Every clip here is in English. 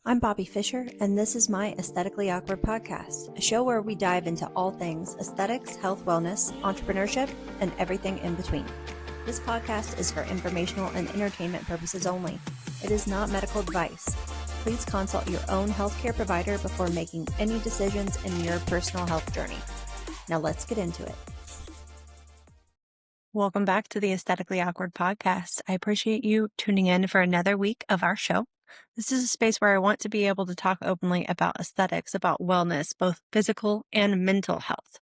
I'm Bobbi Fischer, and this is my Aesthetically Awkward podcast, a show where we dive into all things aesthetics, health, wellness, entrepreneurship, and everything in between. This podcast is for informational and entertainment purposes only. It is not medical advice. Please consult your own healthcare provider before making any decisions in your personal health journey. Now let's get into it. Welcome back to the Aesthetically Awkward podcast. I appreciate you tuning in for another week of our show. This is a space where I want to be able to talk openly about aesthetics, about wellness, both physical and mental health.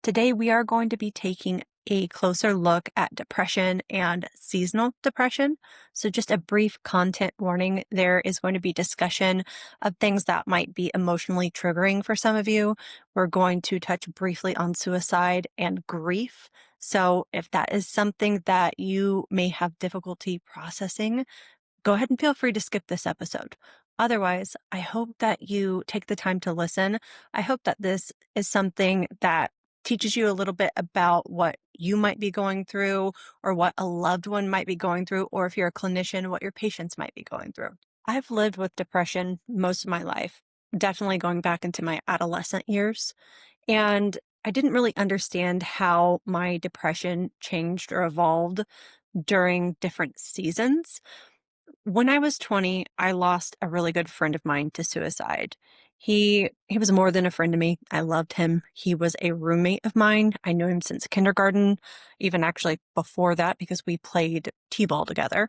Today, we are going to be taking a closer look at depression and seasonal depression. So just a brief content warning. There is going to be discussion of things that might be emotionally triggering for some of you. We're going to touch briefly on suicide and grief. So if that is something that you may have difficulty processing, go ahead and feel free to skip this episode. Otherwise, I hope that you take the time to listen. I hope that this is something that teaches you a little bit about what you might be going through or what a loved one might be going through, or if you're a clinician, what your patients might be going through. I've lived with depression most of my life, definitely going back into my adolescent years. And I didn't really understand how my depression changed or evolved during different seasons. When I was 20, I lost a really good friend of mine to suicide. He was more than a friend to me. I loved him. He was a roommate of mine. I knew him since kindergarten, even actually before that because we played t-ball together.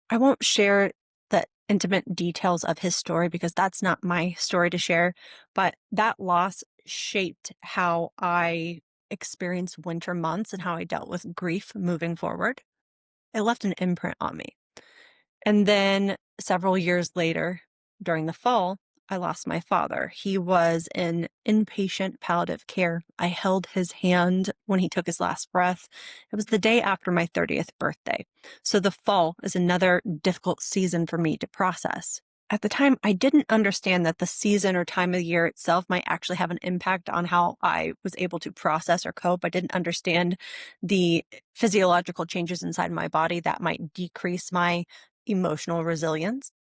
I won't share the intimate details of his story because that's not my story to share, but that loss shaped how I experienced winter months and how I dealt with grief moving forward. It left an imprint on me. And then several years later, during the fall, I lost my father. He was in inpatient palliative care. I held his hand when he took his last breath. It was the day after my 30th birthday. So the fall is another difficult season for me to process. At the time, I didn't understand that the season or time of the year itself might actually have an impact on how I was able to process or cope. I didn't understand the physiological changes inside my body that might decrease my emotional resilience.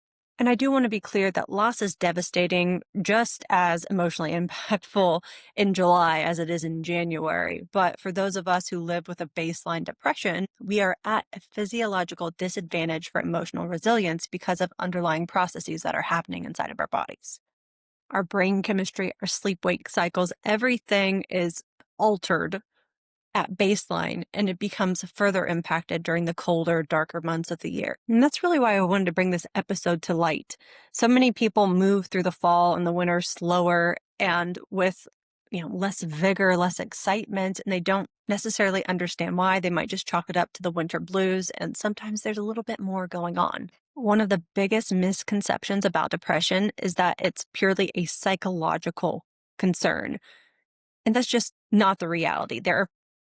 And I do want to be clear that loss is devastating, just as emotionally impactful in July as it is in January. But for those of us who live with a baseline depression, we are at a physiological disadvantage for emotional resilience because of underlying processes that are happening inside of our bodies. Our brain chemistry, our sleep-wake cycles, everything is altered at baseline, and it becomes further impacted during the colder, darker months of the year. And that's really why I wanted to bring this episode to light. So many people move through the fall and the winter slower and with less vigor, less excitement, and they don't necessarily understand why. They might just chalk it up to the winter blues, and sometimes there's a little bit more going on. One of the biggest misconceptions about depression is that it's purely a psychological concern. And that's just not the reality. There are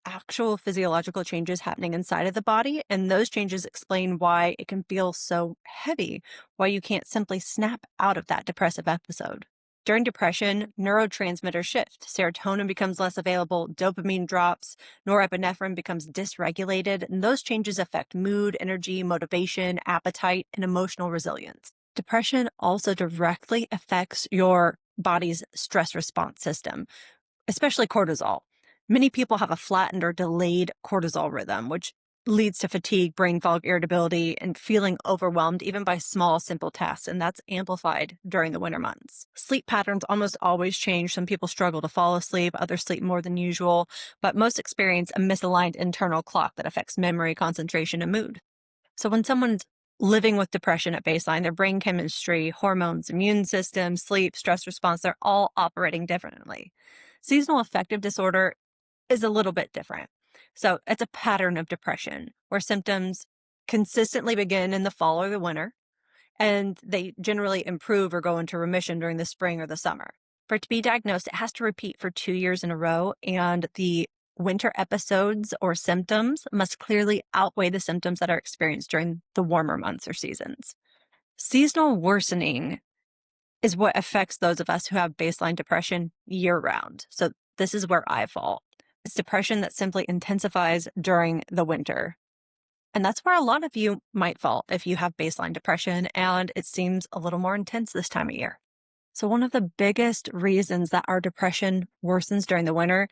actual physiological changes happening inside of the body, and those changes explain why it can feel so heavy, why you can't simply snap out of that depressive episode. During depression, neurotransmitters shift. Serotonin becomes less available, dopamine drops, norepinephrine becomes dysregulated, and those changes affect mood, energy, motivation, appetite, and emotional resilience. Depression also directly affects your body's stress response system, especially cortisol. Many people have a flattened or delayed cortisol rhythm, which leads to fatigue, brain fog, irritability, and feeling overwhelmed even by small, simple tasks. And that's amplified during the winter months. Sleep patterns almost always change. Some people struggle to fall asleep, others sleep more than usual, but most experience a misaligned internal clock that affects memory, concentration, and mood. So when someone's living with depression at baseline, their brain chemistry, hormones, immune system, sleep, stress response, they're all operating differently. Seasonal affective disorder is a little bit different. So it's a pattern of depression where symptoms consistently begin in the fall or the winter, and they generally improve or go into remission during the spring or the summer. For it to be diagnosed, it has to repeat for 2 years in a row, and the winter episodes or symptoms must clearly outweigh the symptoms that are experienced during the warmer months or seasons. Seasonal worsening is what affects those of us who have baseline depression year-round. So this is where I fall. It's depression that simply intensifies during the winter. And that's where a lot of you might fall if you have baseline depression and it seems a little more intense this time of year. So one of the biggest reasons that our depression worsens during the winter,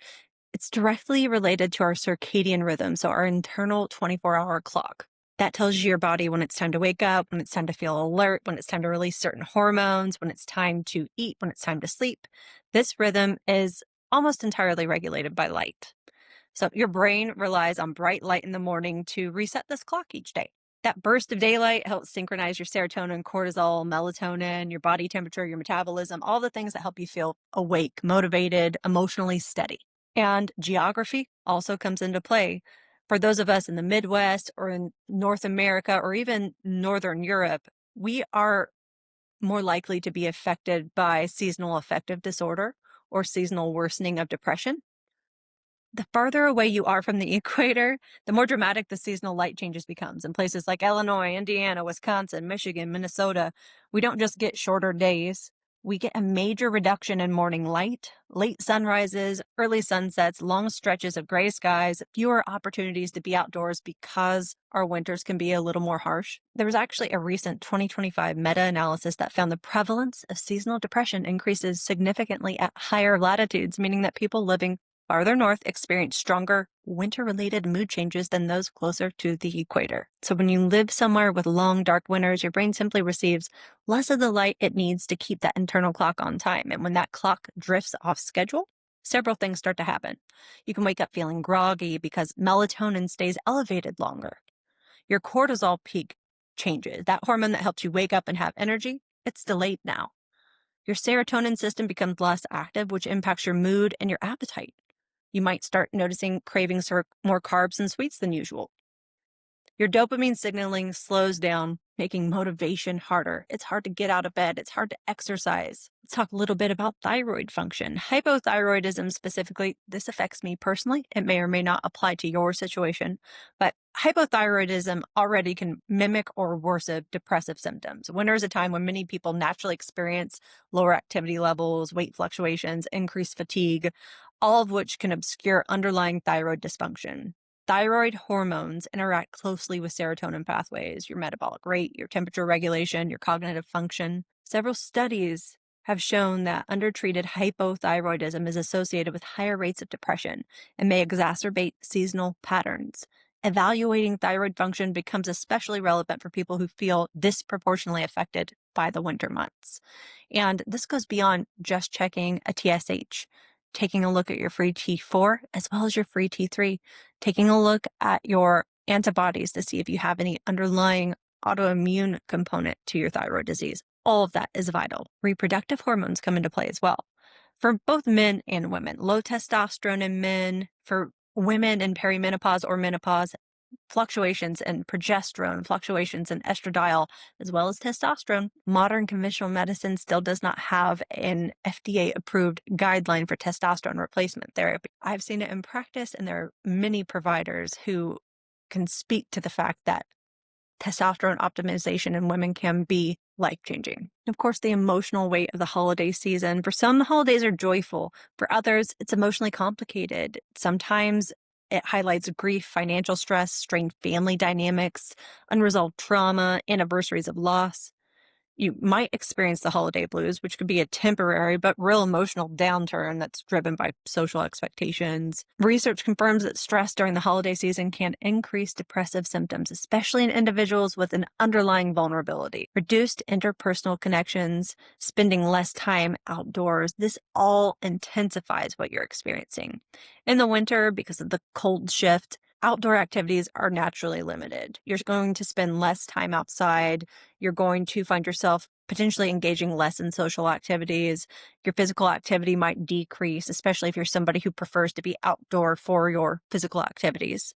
it's directly related to our circadian rhythm, so our internal 24-hour clock. That tells you your body when it's time to wake up, when it's time to feel alert, when it's time to release certain hormones, when it's time to eat, when it's time to sleep. This rhythm is almost entirely regulated by light. So your brain relies on bright light in the morning to reset this clock each day. That burst of daylight helps synchronize your serotonin, cortisol, melatonin, your body temperature, your metabolism, all the things that help you feel awake, motivated, emotionally steady. And geography also comes into play. For those of us in the Midwest or in North America or even Northern Europe, we are more likely to be affected by seasonal affective disorder or seasonal worsening of depression. The farther away you are from the equator, the more dramatic the seasonal light changes becomes. In places like Illinois, Indiana, Wisconsin, Michigan, Minnesota, we don't just get shorter days. We get a major reduction in morning light, late sunrises, early sunsets, long stretches of gray skies, fewer opportunities to be outdoors because our winters can be a little more harsh. There was actually a recent 2025 meta-analysis that found the prevalence of seasonal depression increases significantly at higher latitudes, meaning that people living farther north experience stronger winter-related mood changes than those closer to the equator. So when you live somewhere with long, dark winters, your brain simply receives less of the light it needs to keep that internal clock on time. And when that clock drifts off schedule, several things start to happen. You can wake up feeling groggy because melatonin stays elevated longer. Your cortisol peak changes. That hormone that helps you wake up and have energy, it's delayed now. Your serotonin system becomes less active, which impacts your mood and your appetite. You might start noticing cravings for more carbs and sweets than usual. Your dopamine signaling slows down, making motivation harder. It's hard to get out of bed. It's hard to exercise. Let's talk a little bit about thyroid function. Hypothyroidism specifically, this affects me personally. It may or may not apply to your situation, but hypothyroidism already can mimic or worsen depressive symptoms. Winter is a time when many people naturally experience lower activity levels, weight fluctuations, increased fatigue, all of which can obscure underlying thyroid dysfunction. Thyroid hormones interact closely with serotonin pathways, your metabolic rate, your temperature regulation, your cognitive function. Several studies have shown that undertreated hypothyroidism is associated with higher rates of depression and may exacerbate seasonal patterns. Evaluating thyroid function becomes especially relevant for people who feel disproportionately affected by the winter months. And this goes beyond just checking a TSH, taking a look at your free T4 as well as your free T3, taking a look at your antibodies to see if you have any underlying autoimmune component to your thyroid disease. All of that is vital. Reproductive hormones come into play as well. For both men and women, low testosterone in men, for women in perimenopause or menopause, fluctuations in progesterone, fluctuations in estradiol, as well as testosterone. Modern conventional medicine still does not have an FDA-approved guideline for testosterone replacement therapy. I've seen it in practice, and there are many providers who can speak to the fact that testosterone optimization in women can be life-changing. Of course, the emotional weight of the holiday season. For some, the holidays are joyful. For others, it's emotionally complicated. Sometimes it highlights grief, financial stress, strained family dynamics, unresolved trauma, anniversaries of loss. You might experience the holiday blues, which could be a temporary but real emotional downturn that's driven by social expectations. Research confirms that stress during the holiday season can increase depressive symptoms, especially in individuals with an underlying vulnerability. Reduced interpersonal connections, spending less time outdoors, this all intensifies what you're experiencing. In the winter, because of the cold shift, outdoor activities are naturally limited. You're going to spend less time outside. You're going to find yourself potentially engaging less in social activities. Your physical activity might decrease, especially if you're somebody who prefers to be outdoor for your physical activities.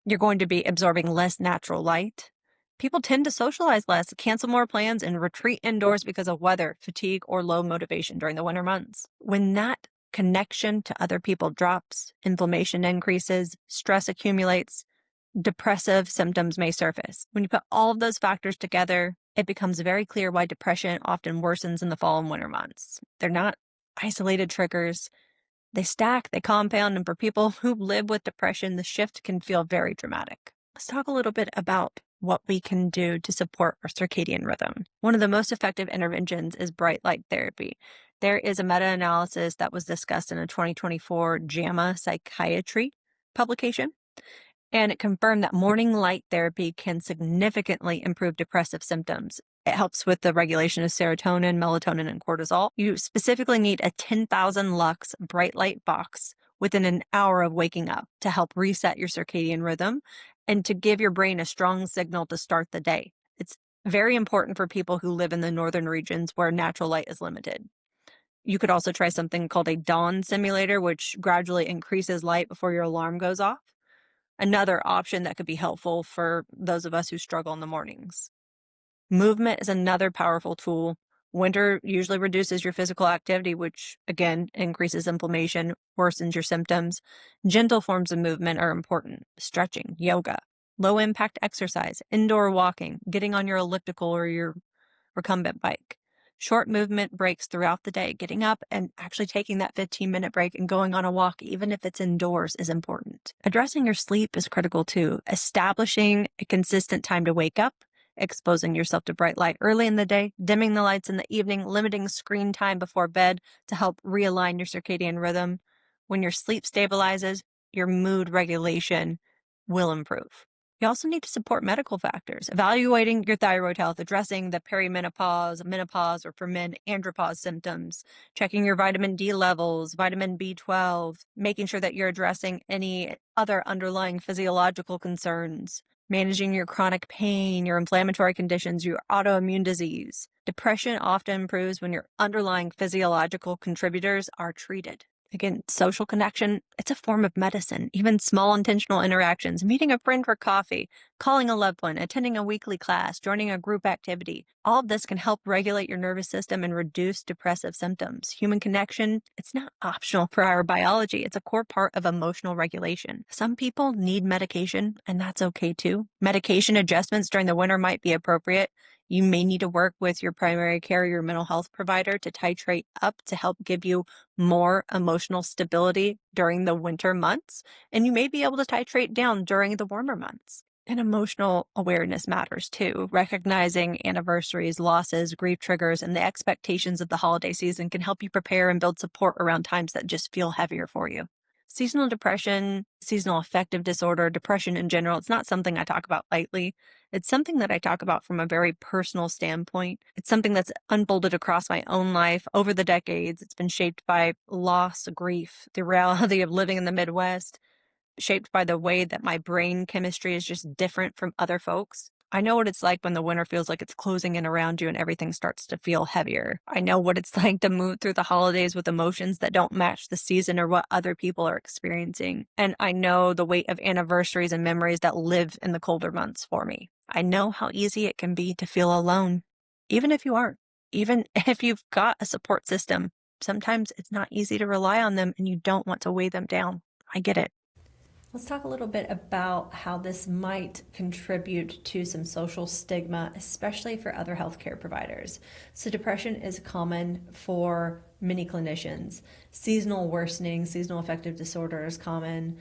You're going to be absorbing less natural light. People tend to socialize less, cancel more plans, and retreat indoors because of weather, fatigue, or low motivation during the winter months. When that connection to other people drops, inflammation increases, stress accumulates, depressive symptoms may surface. When you put all of those factors together, it becomes very clear why depression often worsens in the fall and winter months. They're not isolated triggers. They stack, they compound, and for people who live with depression, the shift can feel very dramatic. Let's talk a little bit about what we can do to support our circadian rhythm. One of the most effective interventions is bright light therapy. There is a meta-analysis that was discussed in a 2024 JAMA Psychiatry publication, and it confirmed that morning light therapy can significantly improve depressive symptoms. It helps with the regulation of serotonin, melatonin, and cortisol. You specifically need a 10,000 lux bright light box within an hour of waking up to help reset your circadian rhythm and to give your brain a strong signal to start the day. It's very important for people who live in the northern regions where natural light is limited. You could also try something called a dawn simulator, which gradually increases light before your alarm goes off. Another option that could be helpful for those of us who struggle in the mornings. Movement is another powerful tool. Winter usually reduces your physical activity, which again increases inflammation, worsens your symptoms. Gentle forms of movement are important. Stretching, yoga, low impact exercise, indoor walking, getting on your elliptical or your recumbent bike. Short movement breaks throughout the day. Getting up and actually taking that 15-minute break and going on a walk, even if it's indoors, is important. Addressing your sleep is critical too. Establishing a consistent time to wake up, exposing yourself to bright light early in the day, dimming the lights in the evening, limiting screen time before bed to help realign your circadian rhythm. When your sleep stabilizes, your mood regulation will improve. You also need to support medical factors, evaluating your thyroid health, addressing the perimenopause, menopause, or for men, andropause symptoms, checking your vitamin D levels, vitamin B12, making sure that you're addressing any other underlying physiological concerns, managing your chronic pain, your inflammatory conditions, your autoimmune disease. Depression often improves when your underlying physiological contributors are treated. Again, social connection, it's a form of medicine. Even small intentional interactions, meeting a friend for coffee, calling a loved one, attending a weekly class, joining a group activity. All of this can help regulate your nervous system and reduce depressive symptoms. Human connection, it's not optional for our biology. It's a core part of emotional regulation. Some people need medication, and that's okay too. Medication adjustments during the winter might be appropriate. You may need to work with your primary care or your mental health provider to titrate up to help give you more emotional stability during the winter months. And you may be able to titrate down during the warmer months. And emotional awareness matters too. Recognizing anniversaries, losses, grief triggers, and the expectations of the holiday season can help you prepare and build support around times that just feel heavier for you. Seasonal depression, seasonal affective disorder, depression in general, it's not something I talk about lightly. It's something that I talk about from a very personal standpoint. It's something that's unfolded across my own life over the decades. It's been shaped by loss, grief, the reality of living in the Midwest, shaped by the way that my brain chemistry is just different from other folks. I know what it's like when the winter feels like it's closing in around you and everything starts to feel heavier. I know what it's like to move through the holidays with emotions that don't match the season or what other people are experiencing. And I know the weight of anniversaries and memories that live in the colder months for me. I know how easy it can be to feel alone, even if you aren't, even if you've got a support system. Sometimes it's not easy to rely on them and you don't want to weigh them down. I get it. Let's talk a little bit about how this might contribute to some social stigma, especially for other healthcare providers. So depression is common for many clinicians. Seasonal worsening, seasonal affective disorder is common.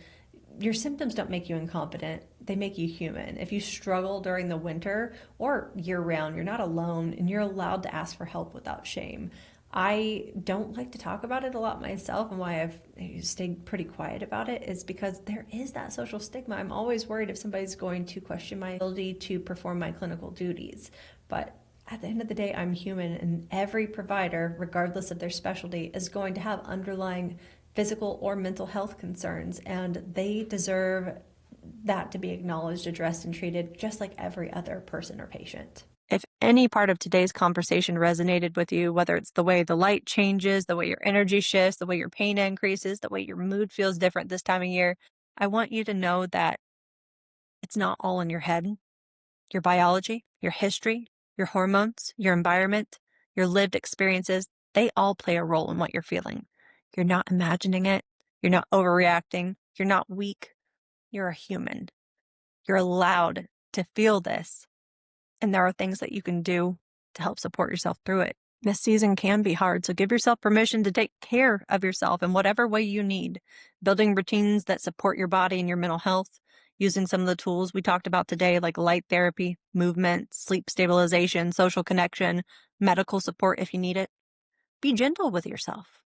Your symptoms don't make you incompetent, they make you human. If you struggle during the winter or year-round, you're not alone and you're allowed to ask for help without shame. I don't like to talk about it a lot myself, and why I've stayed pretty quiet about it is because there is that social stigma. I'm always worried if somebody's going to question my ability to perform my clinical duties. But at the end of the day, I'm human, and every provider, regardless of their specialty, is going to have underlying physical or mental health concerns, and they deserve that to be acknowledged, addressed, and treated just like every other person or patient. If any part of today's conversation resonated with you, whether it's the way the light changes, the way your energy shifts, the way your pain increases, the way your mood feels different this time of year, I want you to know that it's not all in your head. Your biology, your history, your hormones, your environment, your lived experiences, they all play a role in what you're feeling. You're not imagining it. You're not overreacting. You're not weak. You're a human. You're allowed to feel this. And there are things that you can do to help support yourself through it. This season can be hard, so give yourself permission to take care of yourself in whatever way you need. Building routines that support your body and your mental health, using some of the tools we talked about today, like light therapy, movement, sleep stabilization, social connection, medical support if you need it. Be gentle with yourself.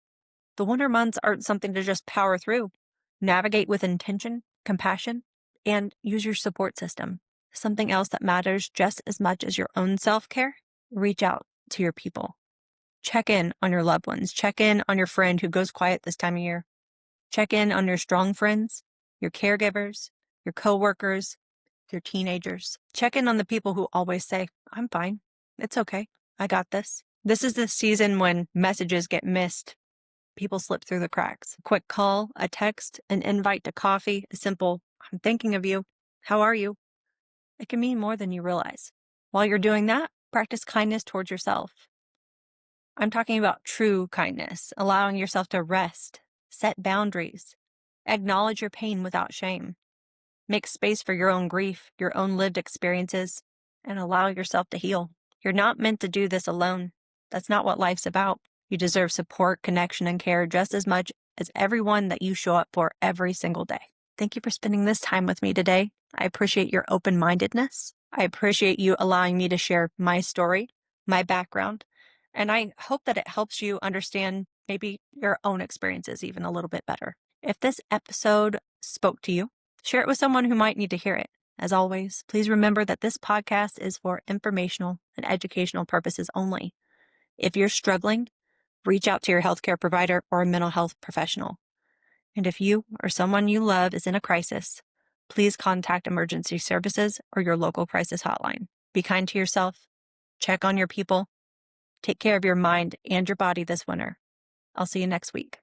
The winter months aren't something to just power through. Navigate with intention, compassion, and use your support system. Something else that matters just as much as your own self-care, reach out to your people. Check in on your loved ones. Check in on your friend who goes quiet this time of year. Check in on your strong friends, your caregivers, your coworkers, your teenagers. Check in on the people who always say, I'm fine. It's okay. I got this. This is the season when messages get missed. People slip through the cracks. A quick call, a text, an invite to coffee, a simple, I'm thinking of you. How are you? It can mean more than you realize. While you're doing that, practice kindness towards yourself. I'm talking about true kindness, allowing yourself to rest, set boundaries, acknowledge your pain without shame, make space for your own grief, your own lived experiences, and allow yourself to heal. You're not meant to do this alone. That's not what life's about. You deserve support, connection, and care just as much as everyone that you show up for every single day. Thank you for spending this time with me today. I appreciate your open-mindedness. I appreciate you allowing me to share my story, my background, and I hope that it helps you understand maybe your own experiences even a little bit better. If this episode spoke to you, share it with someone who might need to hear it. As always, please remember that this podcast is for informational and educational purposes only. If you're struggling, reach out to your healthcare provider or a mental health professional. And if you or someone you love is in a crisis, please contact emergency services or your local crisis hotline. Be kind to yourself, check on your people, take care of your mind and your body this winter. I'll see you next week.